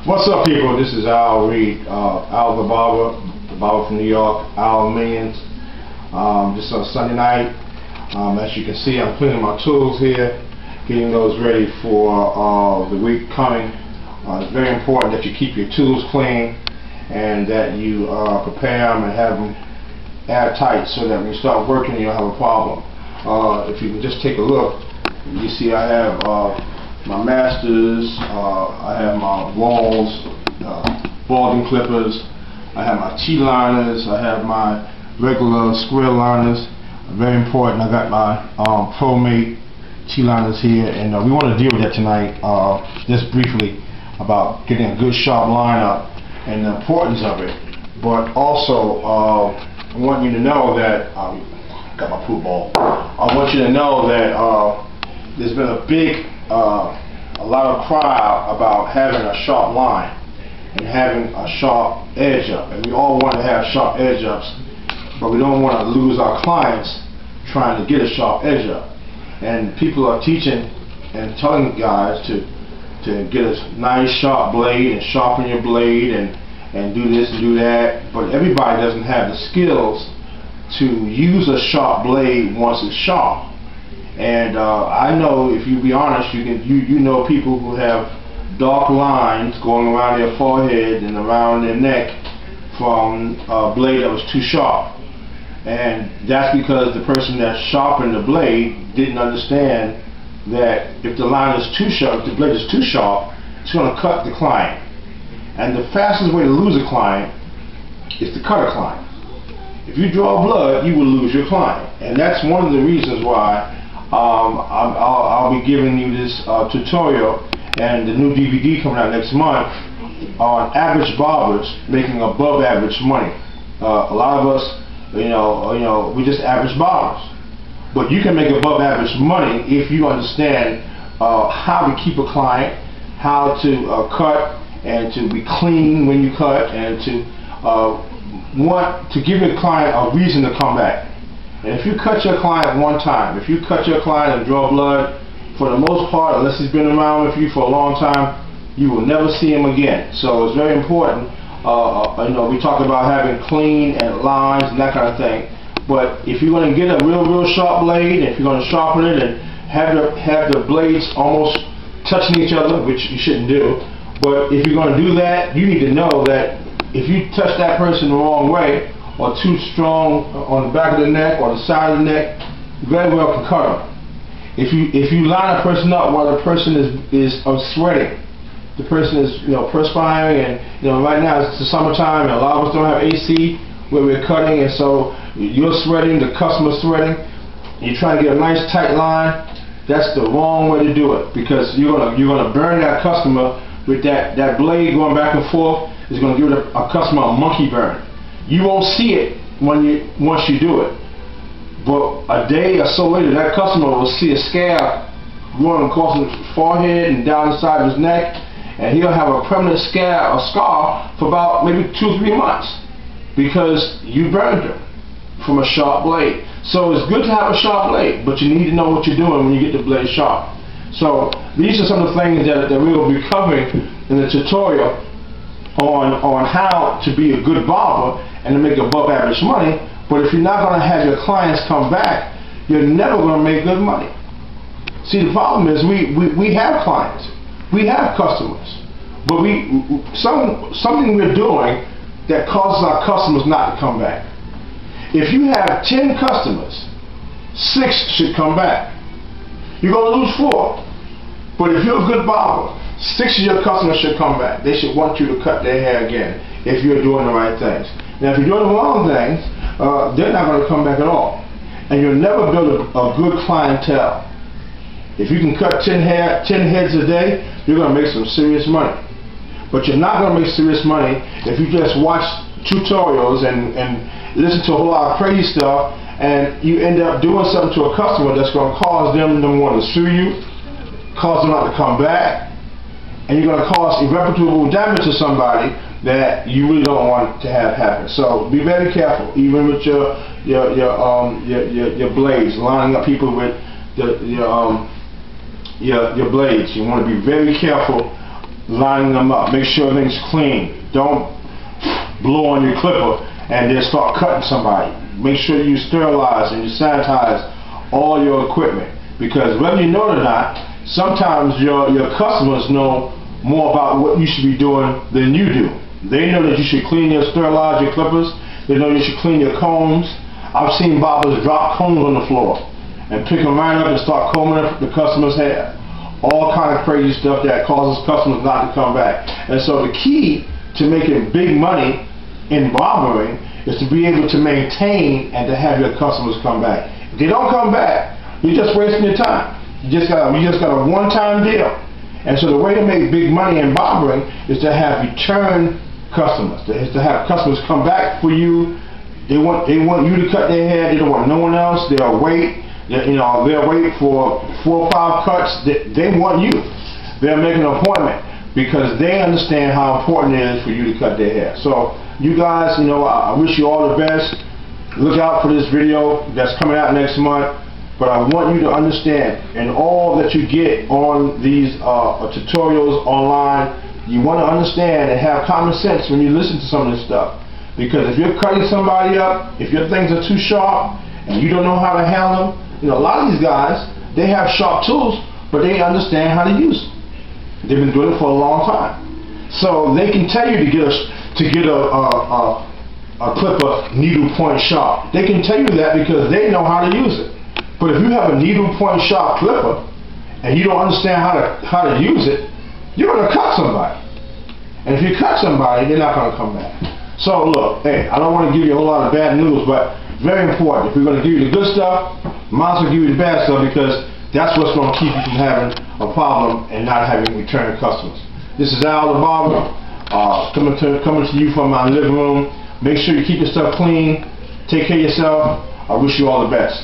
What's up, people? This is Al Reed, Al the barber from New York, Al Millions. Just on Sunday night, as you can see, I'm cleaning my tools here, getting those ready for the week coming. It's very important that you keep your tools clean and that you prepare them and have them airtight so that when you start working, you don't have a problem. If you can just take a look, you see I have my masters, I have my walls, balding clippers, I have my T-liners, I have my regular square liners. Very important. I got my ProMate T-liners here, and we want to deal with that tonight, just briefly, about getting a good sharp line up and the importance of it. But also, I want you to know that got my poop ball. I want you to know that there's been a lot of cry about having a sharp line and having a sharp edge up, and we all want to have sharp edge ups, but we don't want to lose our clients trying to get a sharp edge up. And people are teaching and telling guys to get a nice sharp blade and sharpen your blade and do this and do that, but everybody doesn't have the skills to use a sharp blade once it's sharp. And I know, if you be honest, you know people who have dark lines going around their forehead and around their neck from a blade that was too sharp. And that's because the person that sharpened the blade didn't understand that if the line is too sharp, if the blade is too sharp, it's going to cut the client. And the fastest way to lose a client is to cut a client. If you draw blood, you will lose your client. And that's one of the reasons why I'll be giving you this tutorial and the new DVD coming out next month on average barbers making above average money. A lot of us, you know, we just average barbers, but you can make above average money if you understand how to keep a client, how to cut and to be clean when you cut, and to want to give your client a reason to come back. And if you cut your client one time, if you cut your client and draw blood, for the most part, unless he's been around with you for a long time, you will never see him again. So it's very important. You know, we talk about having clean and lines and that kind of thing. But if you're going to get a real sharp blade, and if you're going to sharpen it and have the blades almost touching each other, which you shouldn't do, but if you're going to do that, you need to know that if you touch that person the wrong way, or too strong on the back of the neck or the side of the neck, you very well can cut them. If you line a person up while the person is sweating, the person is perspiring, and right now it's the summertime and a lot of us don't have AC where we're cutting, and so you're sweating, the customer's sweating, you're trying to get a nice tight line. That's the wrong way to do it, because you're gonna burn that customer with that blade going back and forth. Is going to give a customer a monkey burn. You won't see it once you do it, but a day or so later, that customer will see a scab going across his forehead and down the side of his neck, and he'll have a permanent scab or scar for about maybe 2 or 3 months because you burned him from a sharp blade. So it's good to have a sharp blade, but you need to know what you're doing when you get the blade sharp. So these are some of the things that we will be covering in the tutorial on how to be a good barber and to make above average money. But if you're not going to have your clients come back, you're never going to make good money. See, the problem is we have clients, we have customers, but something we're doing that causes our customers not to come back. If you have 10 customers, 6 should come back. You're going to lose 4. But if you're a good barber, 6 of your customers should come back. They should want you to cut their hair again if you're doing the right things. Now, if you're doing the wrong things, they're not going to come back at all. And you'll never build a good clientele. If you can cut 10 heads a day, you're going to make some serious money. But you're not going to make serious money if you just watch tutorials and listen to a whole lot of crazy stuff, and you end up doing something to a customer that's going to cause them to want to sue you, cause them not to come back, and you're going to cause irreparable damage to somebody that you really don't want to have happen. So be very careful, even with your blades, lining up people with your blades. You want to be very careful lining them up. Make sure everything's clean. Don't blow on your clipper and then start cutting somebody. Make sure you sterilize and you sanitize all your equipment, because whether you know it or not, sometimes your customers know more about what you should be doing than you do. They know that you should clean your sterilize your clippers. They know you should clean your combs. I've seen barbers drop combs on the floor and pick them right up and start combing up the customer's hair. All kind of crazy stuff that causes customers not to come back. And so the key to making big money in barbering is to be able to maintain and to have your customers come back. If they don't come back, you're just wasting your time. You just got a one-time deal. And so the way to make big money in barbering is to have return customers. Is to have customers come back for you. They want you to cut their hair. They don't want no one else. They'll wait. They'll wait for 4 or 5 cuts. They want you. They'll make an appointment because they understand how important it is for you to cut their hair. So you guys, I wish you all the best. Look out for this video that's coming out next month. But I want you to understand, in all that you get on these tutorials online, you want to understand and have common sense when you listen to some of this stuff. Because if you're cutting somebody up, if your things are too sharp and you don't know how to handle them, a lot of these guys, they have sharp tools, but they understand how to use them. They've been doing it for a long time. So they can tell you to get a clipper needle point sharp. They can tell you that because they know how to use it. But if you have a needle point sharp clipper and you don't understand how to use it, you're going to cut somebody. And if you cut somebody, they're not going to come back. So look, hey, I don't want to give you a whole lot of bad news, but very important. If we're going to give you the good stuff, might as well give you the bad stuff, because that's what's going to keep you from having a problem and not having return customers. This is Al the Barber, coming to you from my living room. Make sure you keep your stuff clean. Take care of yourself. I wish you all the best.